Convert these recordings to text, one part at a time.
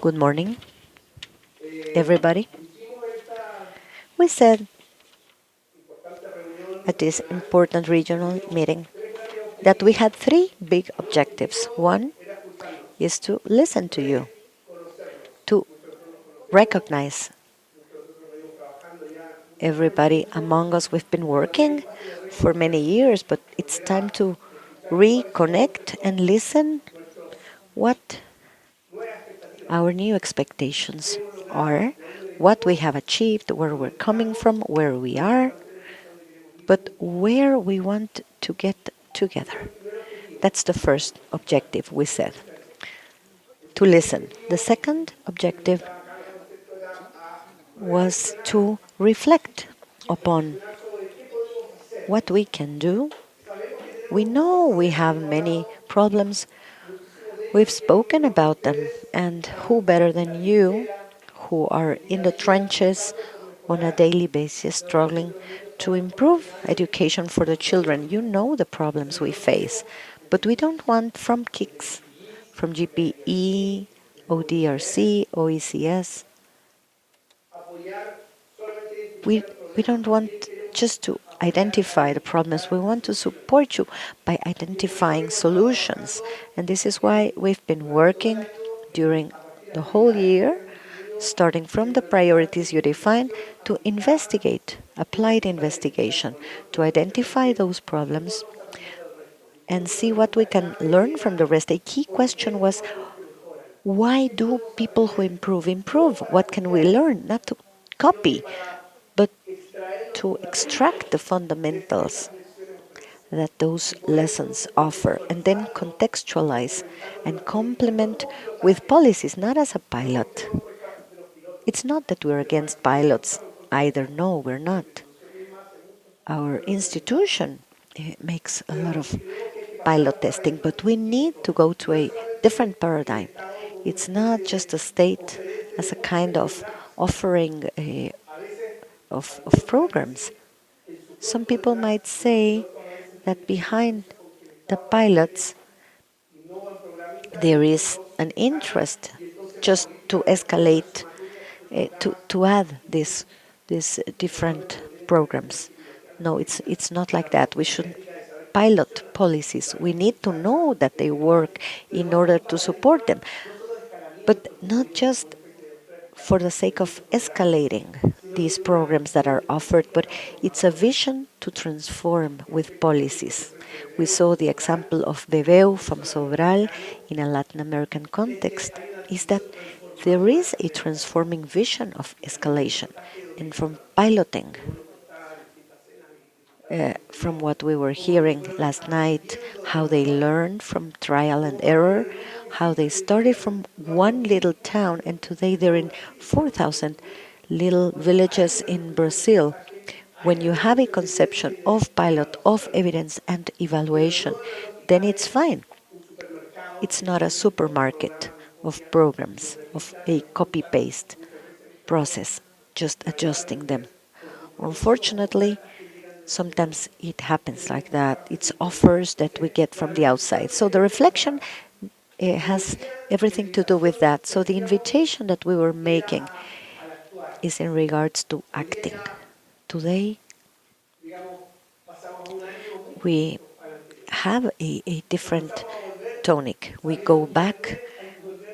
Good morning, everybody. We said at this important regional meeting that we had three big objectives. One is to listen to you, to recognize everybody among us. We've been working for many years, but it's time to reconnect and listen what our new expectations are, what we have achieved, where we're coming from, where we are, but where we want to get together. That's the first objective we set, to listen. The second objective was to reflect upon what we can do. We know we have many problems. We've spoken about them, and who better than you, who are in the trenches on a daily basis, struggling to improve education for the children? You know the problems we face, but we don't want from KIX, from GPE, ODRC, OECS. We, we don't want just to identify the problems. We want to support you by identifying solutions. And this is why we've been working during the whole year, starting from the priorities you define, to investigate, applied investigation, to identify those problems and see what we can learn from the rest. A key question was, why do people who improve improve? What can we learn? Not to copy, but to extract the fundamentals that those lessons offer and then contextualize and complement with policies, not as a pilot. It's not that we're against pilots either. No, we're not. Our institution makes a lot of pilot testing, but we need to go to a different paradigm. It's not just a state as a kind of offering of programs. Some people might say that behind the pilots there is an interest just to escalate, to add these different programs. No, it's not like that. We should pilot policies. We need to know that they work in order to support them, but not just for the sake of escalating these programs that are offered, but it's a vision to transform with policies. We saw the example of Bebeu from Sobral in a Latin American context, is that there is a transforming vision of escalation, and from piloting, from what we were hearing last night, how they learned from trial and error, how they started from one little town and today they're in 4,000 little villages in Brazil. When you have a conception of pilot, of evidence and evaluation, then it's fine. It's not a supermarket of programs, of a copy paste process, just adjusting them. Unfortunately, sometimes it happens like that. It's offers that we get from the outside. So the reflection has everything to do with that. So the invitation that we were making is in regards to acting. Today, we have a different tonic. We go back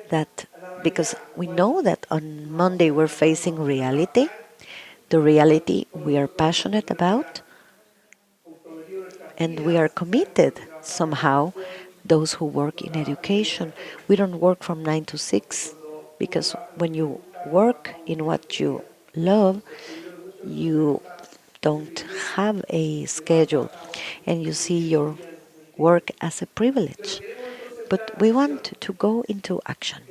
that because we know that on Monday we're facing reality, the reality we are passionate about, and we are committed somehow. Those who work in education, we don't work from 9 to 6, because when you work in what you love, you don't have a schedule and you see your work as a privilege. But we want to go into action.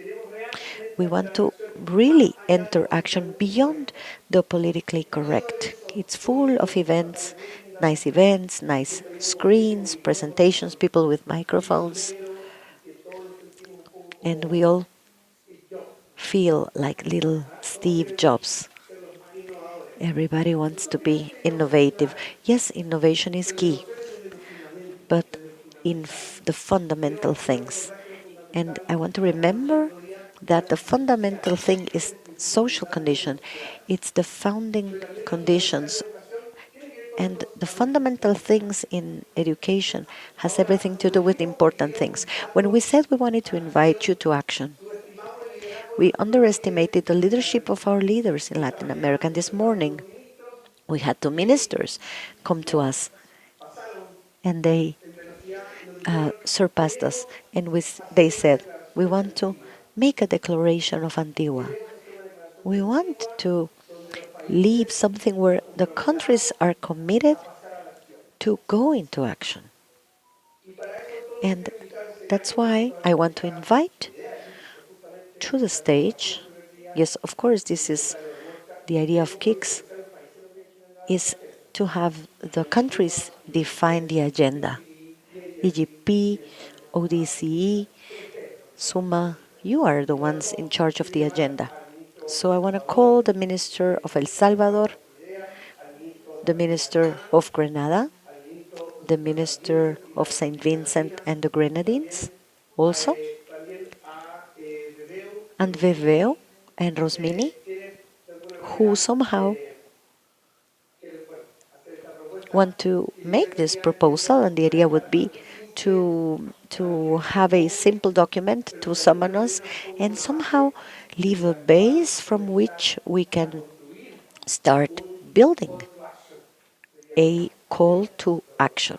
We want to really enter action beyond the politically correct. It's full of events, nice screens, presentations, people with microphones, and we all feel like little Steve Jobs. Everybody wants to be innovative. Yes, innovation is key, but in the fundamental things. And I want to remember that the fundamental thing is social condition. It's the founding conditions, and the fundamental things in education has everything to do with important things. When we said we wanted to invite you to action, we underestimated the leadership of our leaders in Latin America. And this morning, we had two ministers come to us, and they surpassed us. And they said, we want to make a declaration of Antigua. We want to leave something where the countries are committed to go into action. And that's why I want to invite to the stage. Yes, of course, this is the idea of KIX, is to have the countries define the agenda. EGP, ODCE, SUMA, you are the ones in charge of the agenda. So I want to call the Minister of El Salvador, the Minister of Grenada, the Minister of St. Vincent and the Grenadines, also, and Veveo and Rosmini, who somehow want to make this proposal, and the idea would be to have a simple document to summon us and somehow leave a base from which we can start building a call to action.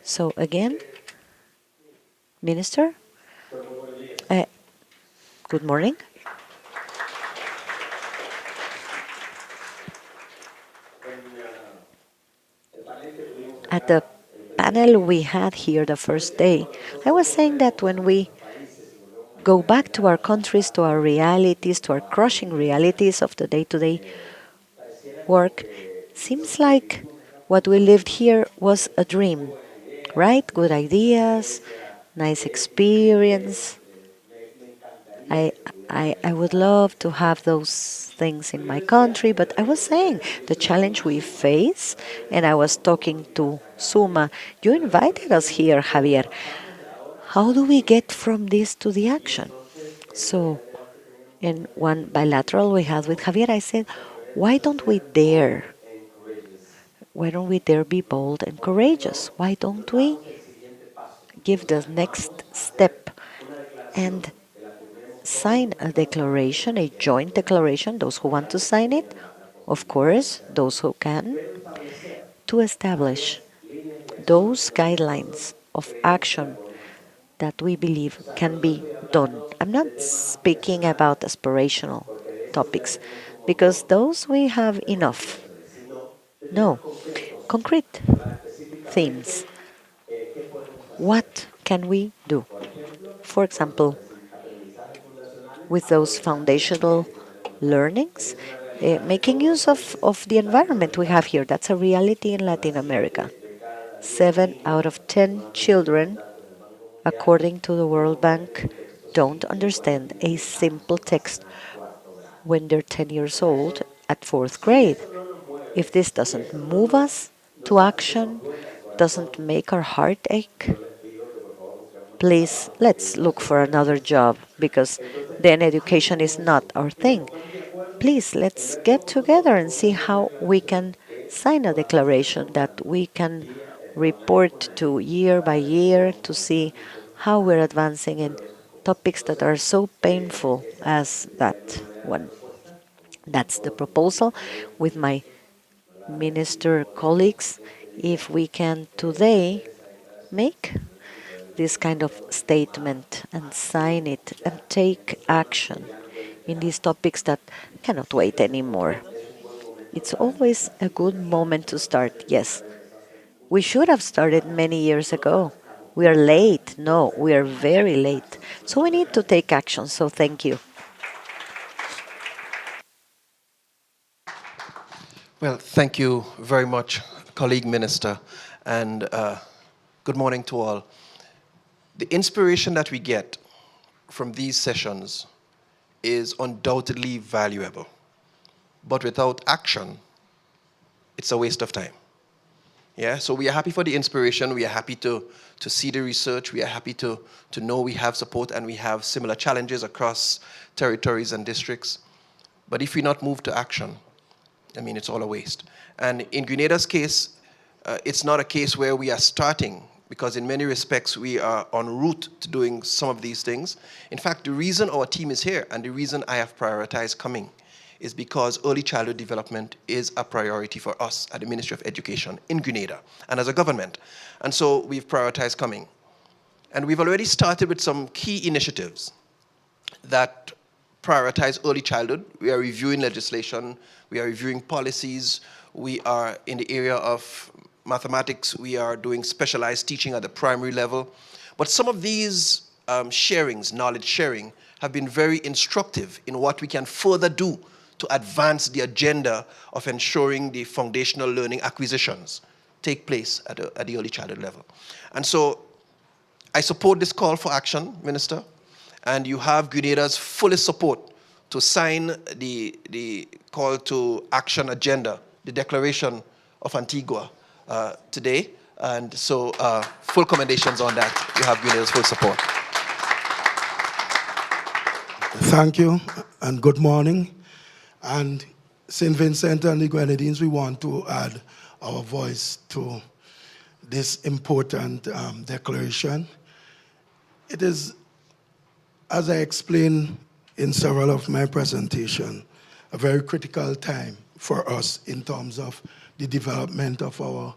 So again, Minister, uh, good morning. At the panel we had here the first day, I was saying that when we go back to our countries, to our realities, to our crushing realities of the day-to-day work, seems like what we lived here was a dream, right? Good ideas, nice experience. I, I would love to have those things in my country, but I was saying the challenge we face, and I was talking to Suma. You invited us here, Javier. How do we get from this to the action? So, in one bilateral we had with Javier, I said, why don't we dare? Why don't we dare be bold and courageous? Why don't we give the next step and sign a declaration, a joint declaration, those who want to sign it, of course, those who can, to establish those guidelines of action that we believe can be done. I'm not speaking about aspirational topics because those we have enough. No, concrete themes. What can we do? For example, with those foundational learnings, making use of the environment we have here. That's a reality in Latin America. 7 out of 10 children, according to the World Bank, don't understand a simple text when they're 10 years old at fourth grade. If this doesn't move us to action, doesn't make our heart ache, please let's look for another job because then education is not our thing. Please let's get together and see how we can sign a declaration that we can report to year by year to see how we're advancing in topics that are so painful as that one. That's the proposal with my minister colleagues. If we can today make this kind of statement and sign it and take action in these topics that cannot wait anymore. It's always a good moment to start. Yes, we should have started many years ago. We are late. No, we are very late. So we need to take action. So thank you. Well, thank you very much, colleague minister, and good morning to all. The inspiration that we get from these sessions is undoubtedly valuable. But without action, it's a waste of time. Yeah, so we are happy for the inspiration. We are happy to see the research. We are happy to know we have support and we have similar challenges across territories and districts. But if we not move to action, I mean, it's all a waste. And in Grenada's case, it's not a case where we are starting, because in many respects we are en route to doing some of these things. In fact, the reason our team is here and the reason I have prioritized coming is because early childhood development is a priority for us at the Ministry of Education in Grenada and as a government. And so we've prioritized coming. And we've already started with some key initiatives that prioritize early childhood. We are reviewing legislation, we are reviewing policies, we are in the area of mathematics, we are doing specialized teaching at the primary level. But some of these sharings, knowledge sharing, have been very instructive in what we can further do to advance the agenda of ensuring the foundational learning acquisitions take place at the early childhood level. And so I support this call for action, Minister, and you have Grenada's fullest support to sign the call to action agenda, the Declaration of Antigua today. And so full commendations on that. You have Grenada's full support. Thank you and good morning. And St. Vincent and the Grenadines, we want to add our voice to this important declaration. It is, as I explained in several of my presentation, a very critical time for us in terms of the development of our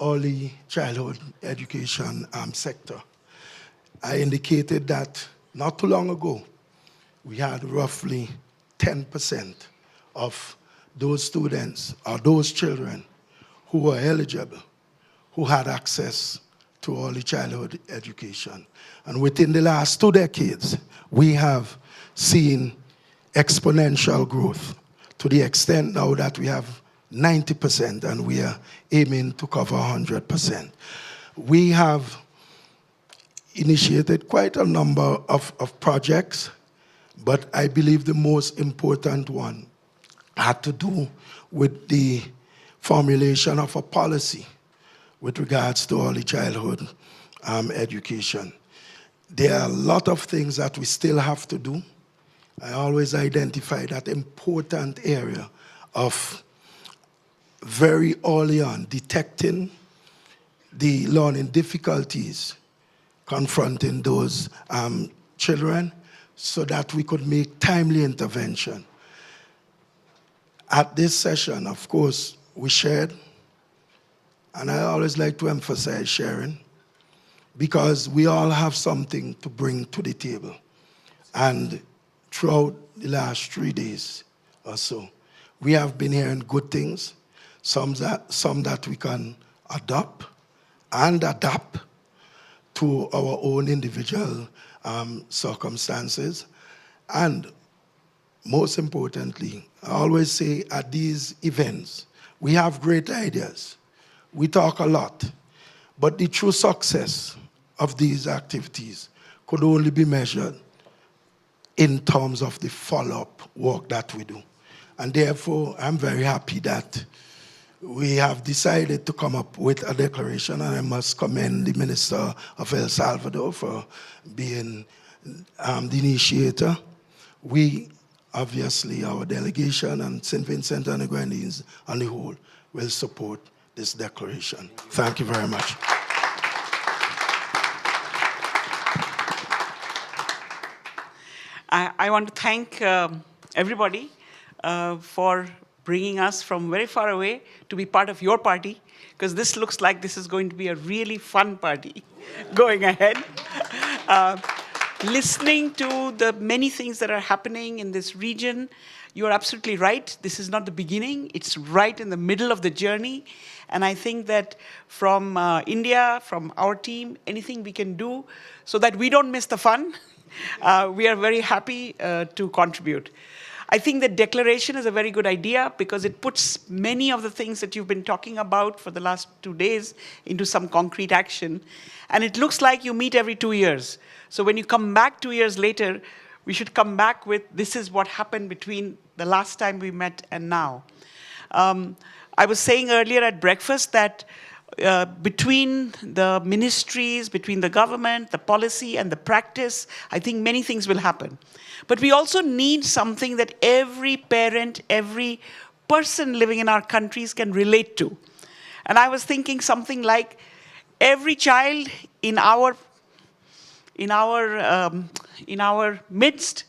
early childhood education sector. I indicated that not too long ago, we had roughly 10% of those students or those children who were eligible, who had access to early childhood education. And within the last 2 decades, we have seen exponential growth to the extent now that we have 90% and we are aiming to cover 100%. We have initiated quite a number of projects, but I believe the most important one had to do with the formulation of a policy with regards to early childhood education. There are a lot of things that we still have to do. I always identify that important area of very early on detecting the learning difficulties confronting those children so that we could make timely intervention. At this session, of course, we shared, and I always like to emphasize sharing, because we all have something to bring to the table. And throughout the last 3 days or so, we have been hearing good things, some that we can adopt and adapt to our own individual circumstances. And most importantly, I always say at these events, we have great ideas. We talk a lot, but the true success of these activities could only be measured in terms of the follow-up work that we do. And therefore, I'm very happy that we have decided to come up with a declaration, and I must commend the Minister of El Salvador for being the initiator. We, obviously, our delegation and St. Vincent and the Grenadines on the whole will support this declaration. Thank you very much. I want to thank everybody for bringing us from very far away to be part of your party, because this looks like this is going to be a really fun party going ahead. Listening to the many things that are happening in this region, you're absolutely right. This is not the beginning. It's right in the middle of the journey. And I think that from India, from our team, anything we can do so that we don't miss the fun, we are very happy to contribute. I think the declaration is a very good idea because it puts many of the things that you've been talking about for the last 2 days into some concrete action. And it looks like you meet every 2 years. So when you come back 2 years later, we should come back with this is what happened between the last time we met and now. I was saying earlier at breakfast that between the ministries, between the government, the policy, and the practice, I think many things will happen. But we also need something that every parent, every person living in our countries can relate to. And I was thinking something like every child in our midst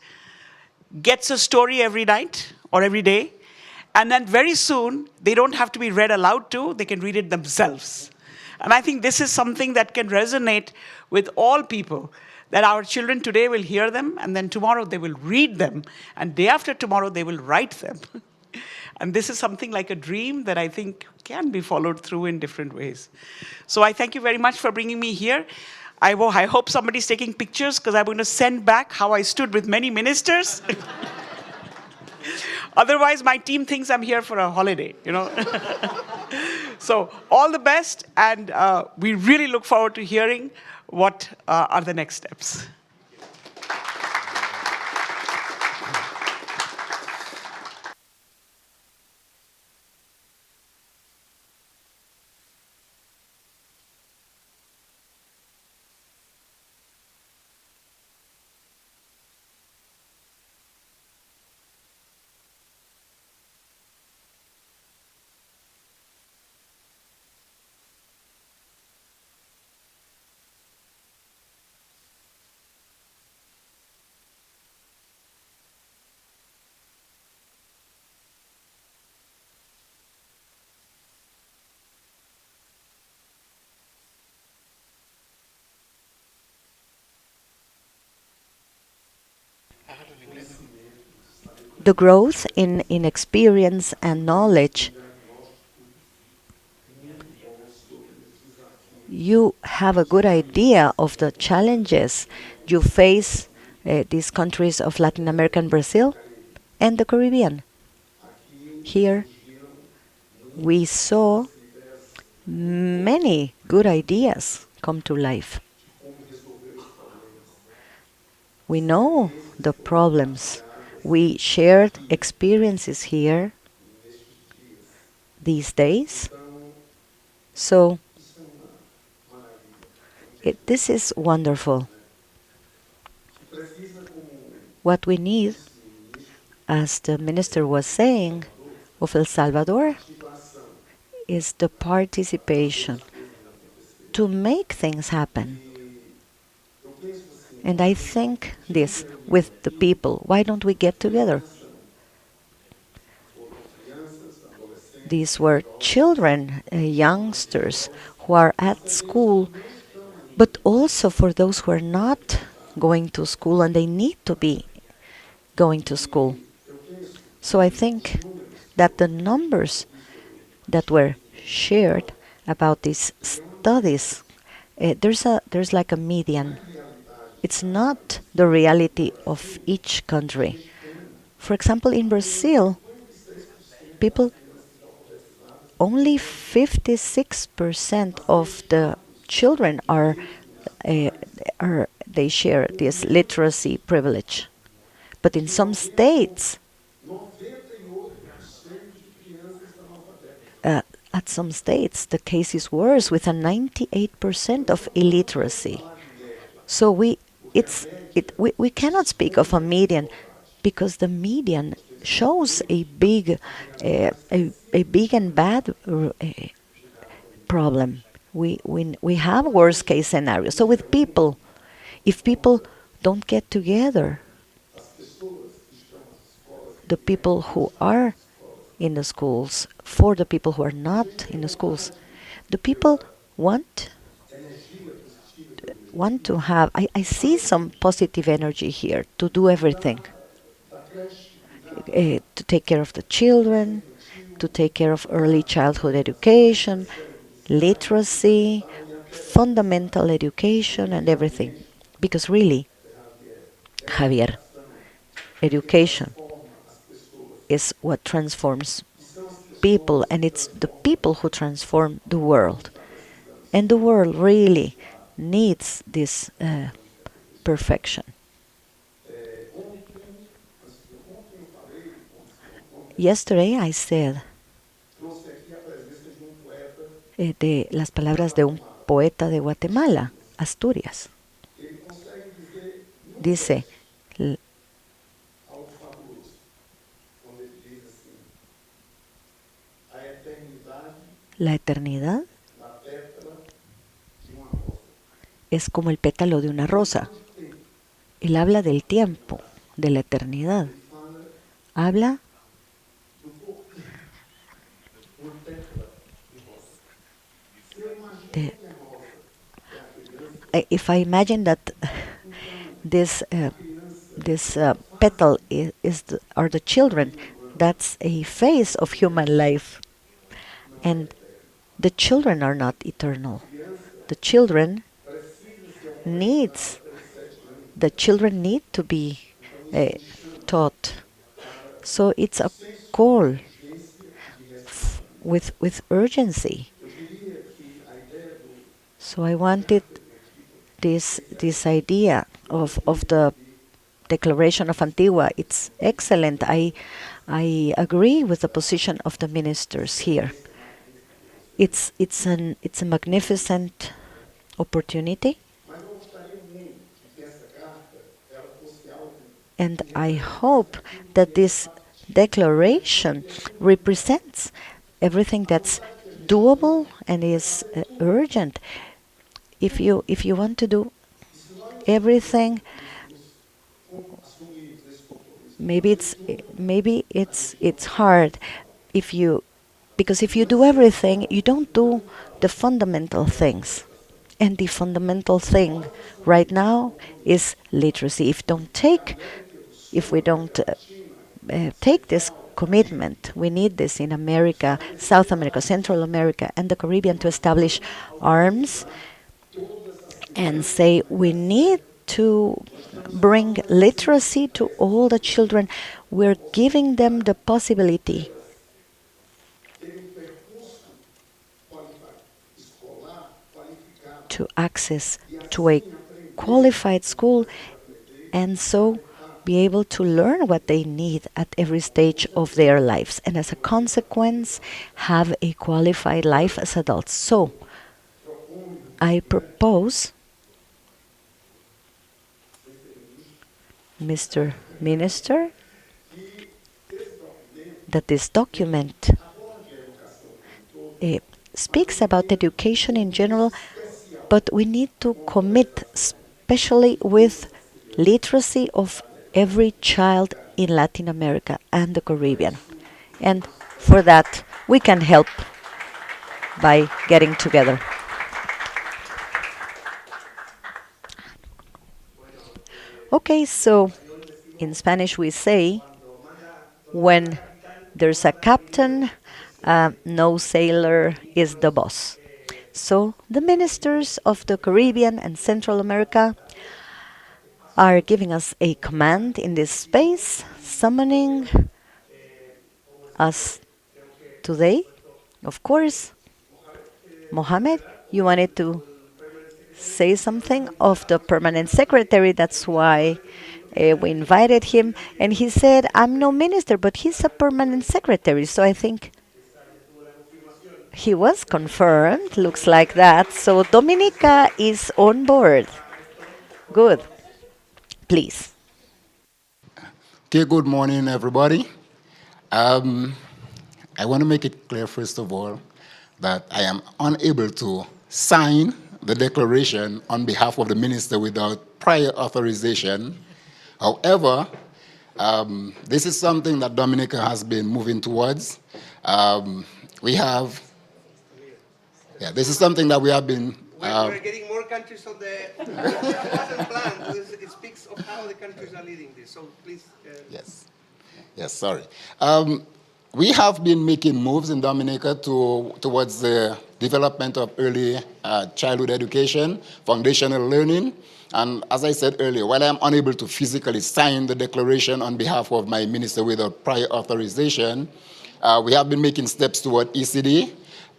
gets a story every night or every day, and then very soon they don't have to be read aloud to, they can read it themselves. And I think this is something that can resonate with all people, that our children today will hear them, and then tomorrow they will read them, and day after tomorrow they will write them. And this is something like a dream that I think can be followed through in different ways. So I thank you very much for bringing me here. I hope somebody's taking pictures, because I'm going to send back how I stood with many ministers. Otherwise, my team thinks I'm here for a holiday, you know. So all the best, and we really look forward to hearing what are the next steps. The growth in experience and knowledge, you have a good idea of the challenges you face these countries of Latin America and Brazil and the Caribbean. Here we saw many good ideas come to life. We know the problems. We shared experiences here these days. So this is wonderful. What we need, as the minister was saying, of El Salvador is the participation to make things happen. And I think this with the people. Why don't we get together? These were children, youngsters who are at school, but also for those who are not going to school and they need to be going to school. So I think that the numbers that were shared about these studies, there's like a median. It's not the reality of each country. For example, in Brazil, people, only 56% of the children they share this literacy privilege. But in some states, at some states, the case is worse, with a 98% of illiteracy. So we cannot speak of a median, because the median shows a big and bad problem. We have worst case scenarios. So with people, if people don't get together, the people who are in the schools, for the people who are not in the schools, the people want to have, I see some positive energy here to do everything. To take care of the children, to take care of early childhood education, literacy, fundamental education, and everything. Because really, Javier, education is what transforms people, and it's the people who transform the world. And the world really needs this perfection. Yesterday I said de las palabras de un poeta de Guatemala, Asturias. Dice, algo fabuloso, quando ele diz assim: a eternidade la eternidad na pétala de uma rosa. es como el pétalo de una Ele rosa. fala de tempo, Él habla del tiempo, de la eternidad. ele fala Habla do porquê uma pétala de rosa. Se eu imagino de... que a rosa é a criança, If I imagine that então this a criança this petal are the children, that's a phase of human life, não é and eterna. the children are not eternal. A criança The children precisa ser alfabetizada needs pelos 7 anos. the children need to be Então uh, isso me chama taught. para So it's o a senso de call urgência e de responsabilidade. with urgency. Eu queria que a ideia do So I wanted this idea of the Declaration of Antigua. It's excellent. I agree with the position of the ministers here. It's a magnificent opportunity, mas eu gostaria muito de que essa carta ela fosse algo and que I representasse hope aquilo que that é this declaration represents everything that's doable and is urgent. If you want to do e se nós everything, assumirmos esse compromisso de maybe fazer it's tudo, maybe it's hard if you because if you do everything, you don't do the fundamental things. And the fundamental thing right now is literacy. If we don't take this commitment, we need this in America, South America, Central America, and the Caribbean to establish arms and say we need to bring literacy to all the children. We're giving them the possibility ter percurso escolar qualificado to access e to a assim aprender qualified school para aprender, and so be able to learn what they need at every stage of their lives, and as a consequence have a qualified life as adults. So I propose, Mr. Minister, that this document speaks about education in general, but we need to commit especially with literacy of every child in Latin America and the Caribbean. And for that, we can help by getting together. Okay, so in Spanish we say, when there's a captain, no sailor is the boss. So the ministers of the Caribbean and Central America are giving us a command in this space, summoning us today. Of course, Mohammed, you wanted to say something of the permanent secretary. That's why we invited him. And he said, I'm no minister, but he's a permanent secretary. So I think he was confirmed. Looks like that. So Dominica is on board. Good. Please. Okay, good morning, everybody. I want to make it clear, first of all, that I am unable to sign the declaration on behalf of the minister without prior authorization. However, this is something that Dominica has been moving towards. We have, this is something that we have been. We're getting more countries on the. It wasn't planned. It speaks of how the countries are leading this. So please. Yes, sorry. We have been making moves in Dominica towards the development of early childhood education, foundational learning. And as I said earlier, while I'm unable to physically sign the declaration on behalf of my minister without prior authorization, we have been making steps toward ECD.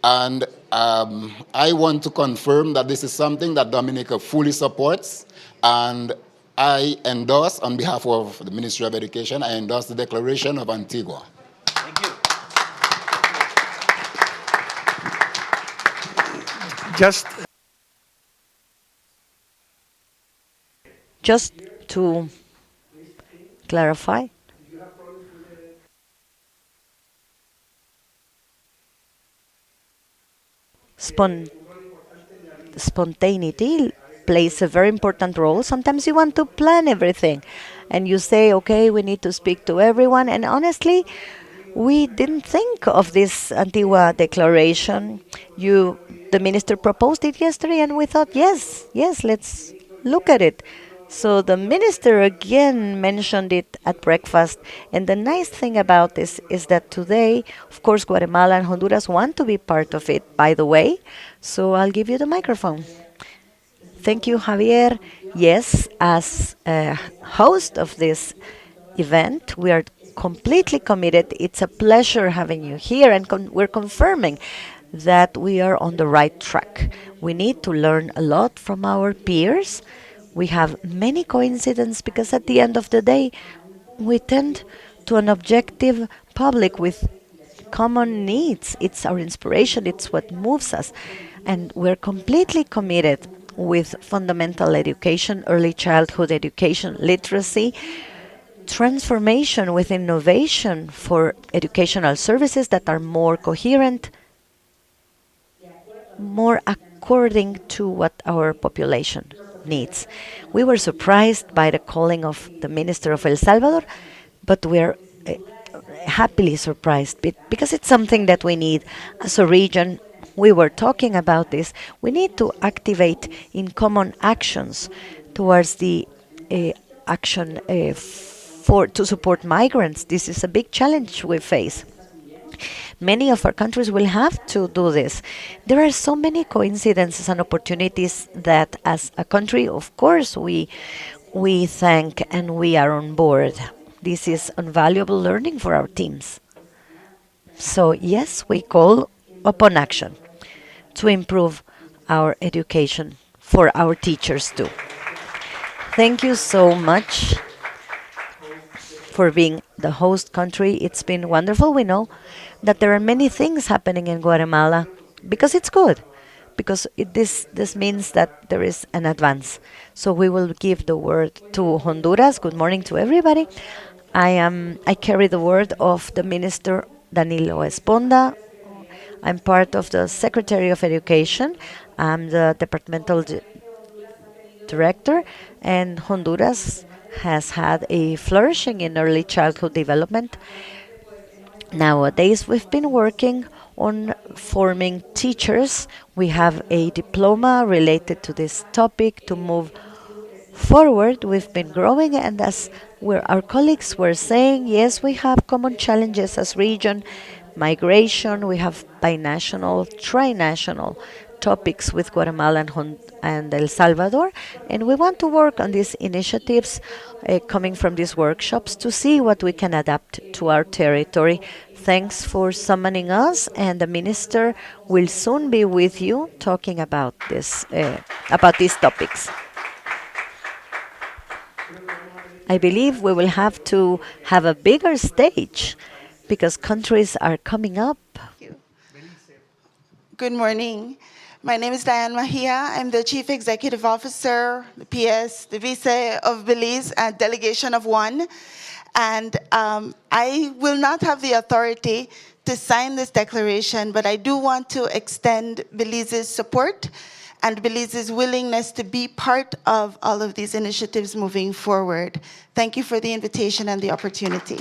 And I want to confirm that this is something that Dominica fully supports. And I endorse, on behalf of the Ministry of Education, I endorse the Declaration of Antigua. Thank Just Just to clarify, spon- spontaneity plays a very important role. Sometimes you want to plan everything and you say, okay, we need to speak to everyone. And honestly, we didn't think of this Antigua declaration. The minister proposed it yesterday, and we thought, yes, yes, let's look at it. So the minister again mentioned it at breakfast. And the nice thing about this is that today, of course, Guatemala and Honduras want to be part of it, by the way. So I'll give you the microphone. Thank you, Javier. Yes, as a host of this event, we are completely committed. It's a pleasure having you here, and we're confirming that we are on the right track. We need to learn a lot from our peers. We have many coincidences because at the end of the day, we tend to an objective public with common needs. It's our inspiration, it's what moves us. And we're completely committed with fundamental education, early childhood education, literacy, transformation with innovation for educational services that are more coherent, more according to what our population needs. We were surprised by the calling of the Minister of El Salvador, but we're happily surprised because it's something that we need as a region. We were talking about this. We need to activate in common actions towards the uh, action for to support migrants. This is a big challenge we face. Many of our countries will have to do this. There are so many coincidences and opportunities that, as a country, of course, we thank and we are on board. This is invaluable learning for our teams. So, yes, we call upon action to improve our education for our teachers too. Thank you so much for being the host country. It's been wonderful. We know that there are many things happening in Guatemala because it's good, because this means that there is an advance. So we will give the word to Honduras. Good morning to everybody. I carry the word of the Minister Danilo Esponda. I'm part of the Secretary of Education. I'm the departmental director, and Honduras has had a flourishing in early childhood development. Nowadays, we've been working on forming teachers. We have a diploma related to this topic to move forward. We've been growing, and as our colleagues were saying, yes, we have common challenges as region, migration. We have binational, trinational topics with Guatemala and El Salvador, and we want to work on these initiatives coming from these workshops to see what we can adapt to our territory. Thanks for summoning us, and the minister will soon be with you talking about these topics. I believe we will have to have a bigger stage because countries are coming up. Thank you. Good morning. My name is Diane Mahia. I'm the Chief Executive Officer, the PS, the Vice of Belize, and delegation of one. And I will not have the authority to sign this declaration, but I do want to extend Belize's support and Belize's willingness to be part of all of these initiatives moving forward. Thank you for the invitation and the opportunity.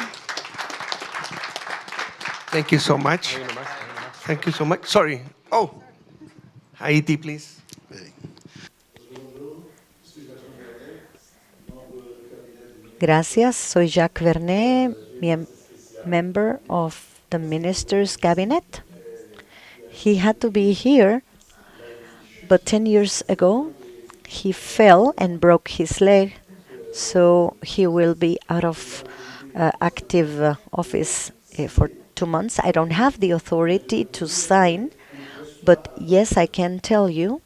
thank you so much. Thank you so much. Sorry. Oh, Haiti, please. Gracias. Soy Jacques Vernet, member of the minister's cabinet. He had to be here, but 10 years ago, he fell and broke his leg, so he will be out of active office for 2 months. I don't have the authority to sign, but yes, I can tell you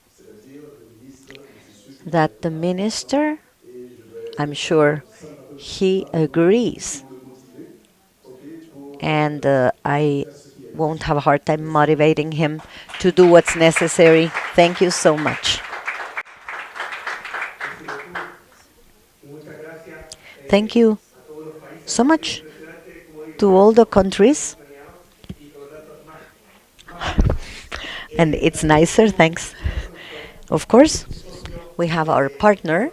that the minister, I'm sure he agrees, and I won't have a hard time motivating him to do what's necessary. Thank you so much. Thank you so much to all the countries. And it's nicer, thanks. Of course, we have our partner,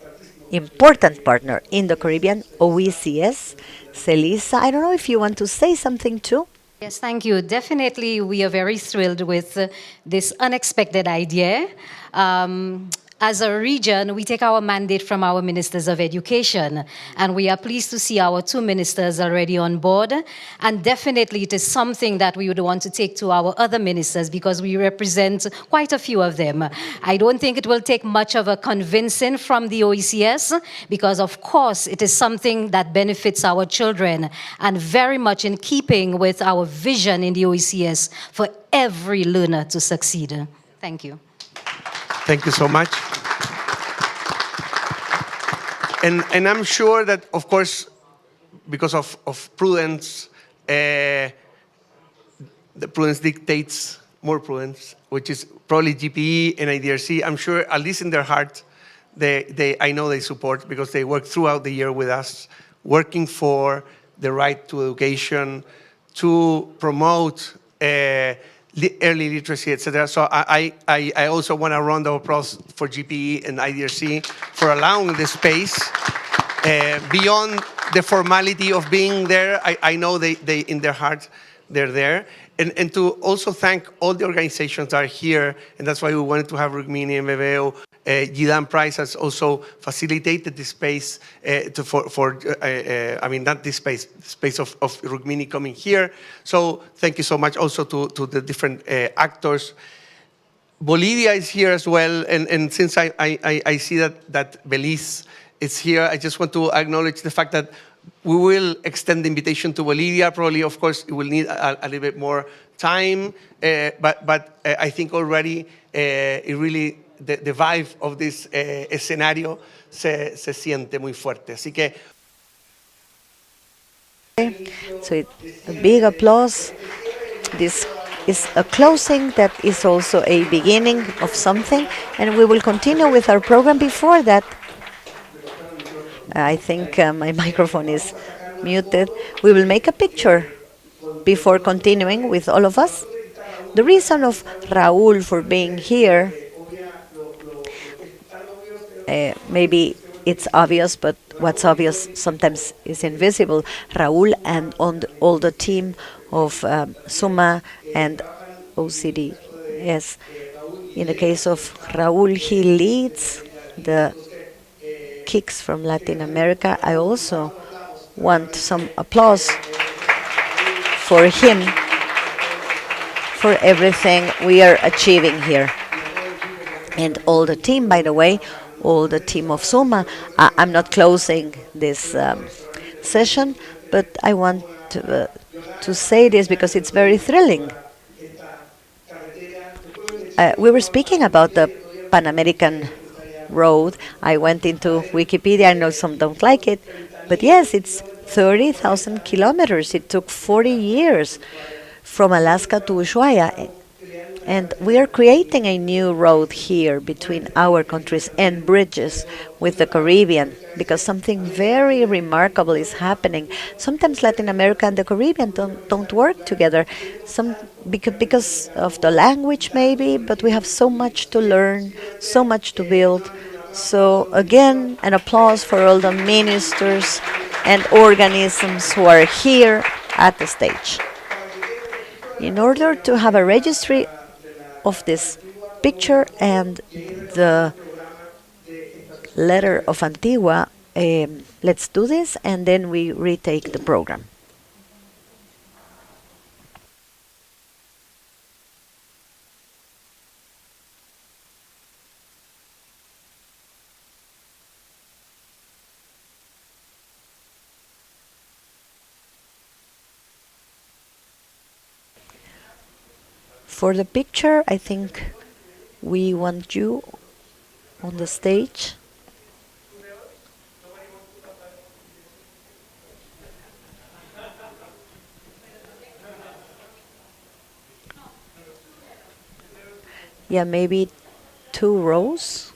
important partner in the Caribbean, OECS, Celisa. I don't know if you want to say something too. Yes, thank you. Definitely, we are very thrilled with this unexpected idea. As a region, we take our mandate from our ministers of education, and we are pleased to see our two ministers already on board. And definitely, it is something that we would want to take to our other ministers because we represent quite a few of them. I don't think it will take much of a convincing from the OECS because, of course, it is something that benefits our children and very much in keeping with our vision in the OECS for every learner to succeed. Thank you. Thank you so much. And I'm sure that, of course, because of prudence, the prudence dictates more prudence, which is probably GPE and IDRC. I'm sure, at least in their heart, I know they support because they work throughout the year with us, working for the right to education, to promote early literacy, etc. So I also want to round of applause for GPE and IDRC for allowing the space beyond the formality of being there. I know they in their heart they're there. And to also thank all the organizations that are here, and that's why we wanted to have Rukmini and Bebeo. Gidan Price has also facilitated this space I mean, not this space, the space of Rukmini coming here. So thank you so much also to the different actors. Bolivia is here as well, and since I see that Belize is here, I just want to acknowledge the fact that we will extend the invitation to Bolivia. Probably, of course, it will need a little bit more time, but I think already it really, the vibe of this escenario se siente muy fuerte. Así que So a big applause. This is a closing that is also a beginning of something, and we will continue with our program. Before that, I think my microphone is muted. We will make a picture before continuing with all of us. The reason of Raúl for being here, maybe it's obvious, but what's obvious sometimes is invisible. Raúl and all the team of SUMA and OCD. Yes, in the case of Raúl, he leads the KIX from Latin America. I also want some applause for him for everything we are achieving here. And all the team, by the way, all the team of SUMA. I'm not closing this session, but I want to say this because it's very thrilling. We were speaking about the Pan American Road. I went into Wikipedia. I know some don't like it, but yes, it's 30,000 kilometers. It took 40 years from Alaska to Ushuaia. And we are creating a new road here between our countries and bridges with the Caribbean because something very remarkable is happening. Sometimes Latin America and the Caribbean don't work together, because of the language maybe, but we have so much to learn, so much to build. So again, an applause for all the ministers and organisms who are here at the stage. In order to have a registry of this picture and the letter of Antigua, let's do this and then we retake the program. For the picture, I think we want you on the stage. Yeah, maybe two rows.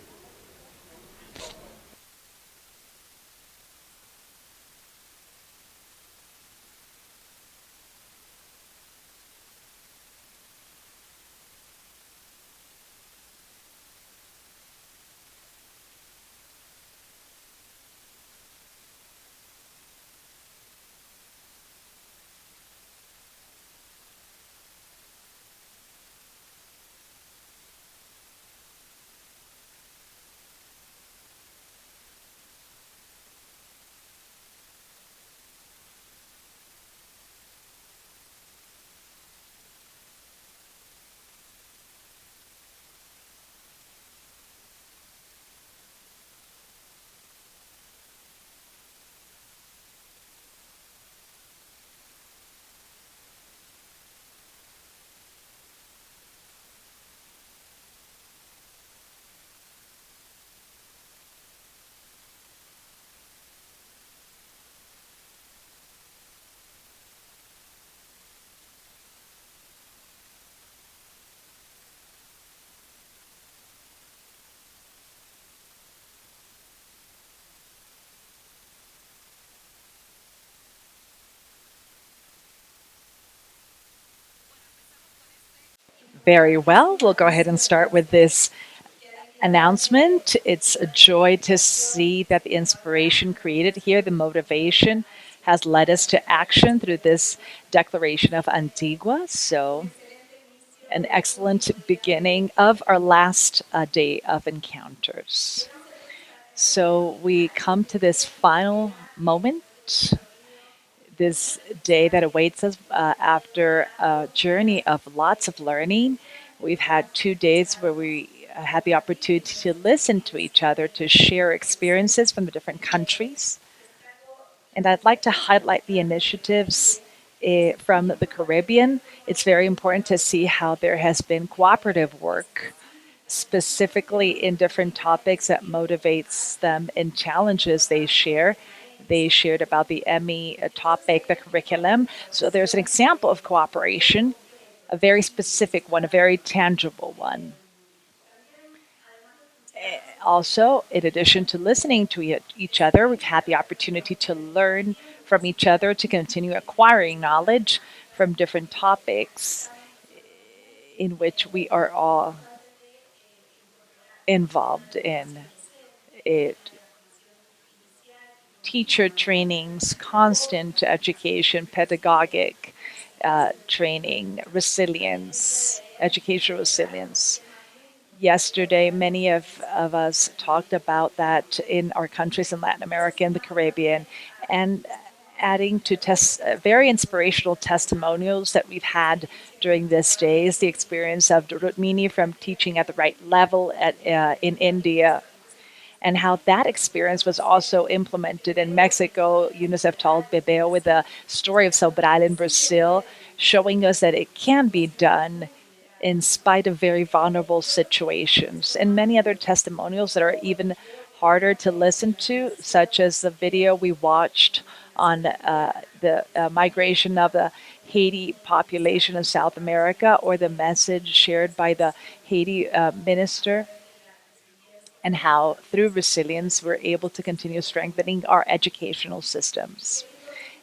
Very well. We'll go ahead and start with this announcement. It's a joy to see that the inspiration created here, the motivation, has led us to action through this declaration of Antigua. So, an excellent beginning of our last day of encounters. So, we come to this final moment, this day that awaits us after a journey of lots of learning. We've had 2 days where we had the opportunity to listen to each other, to share experiences from the different countries. And I'd like to highlight the initiatives from the Caribbean. It's very important to see how there has been cooperative work, specifically in different topics that motivates them and challenges they share. They shared about the ME topic, the curriculum. So there's an example of cooperation, a very specific one, a very tangible one. Also, in addition to listening to each other, we've had the opportunity to learn from each other, to continue acquiring knowledge from different topics in which we are all involved in. It teacher trainings, constant education, pedagogic training, resilience, educational resilience. Yesterday, many of us talked about that in our countries in Latin America and the Caribbean, and adding to very inspirational testimonials that we've had during this day is the experience of Rutmini from teaching at the right level in India, and how that experience was also implemented in Mexico. UNICEF told Bebeo with the story of Sobral in Brazil, showing us that it can be done in spite of very vulnerable situations, and many other testimonials that are even harder to listen to, such as the video we watched on the migration of the Haiti population of South America, or the message shared by the Haiti minister, and how through resilience we're able to continue strengthening our educational systems.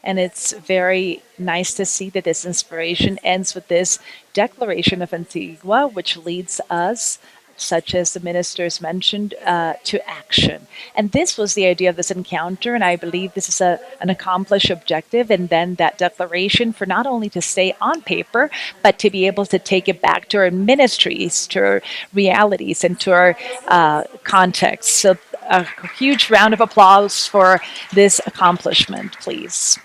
And it's very nice to see that this inspiration ends with this declaration of Antigua, which leads us, such as the ministers mentioned, to action. And this was the idea of this encounter, and I believe this is an accomplished objective. And then that declaration for not only to stay on paper, but to be able to take it back to our ministries, to our realities, and to our context. So a huge round of applause for this accomplishment, please.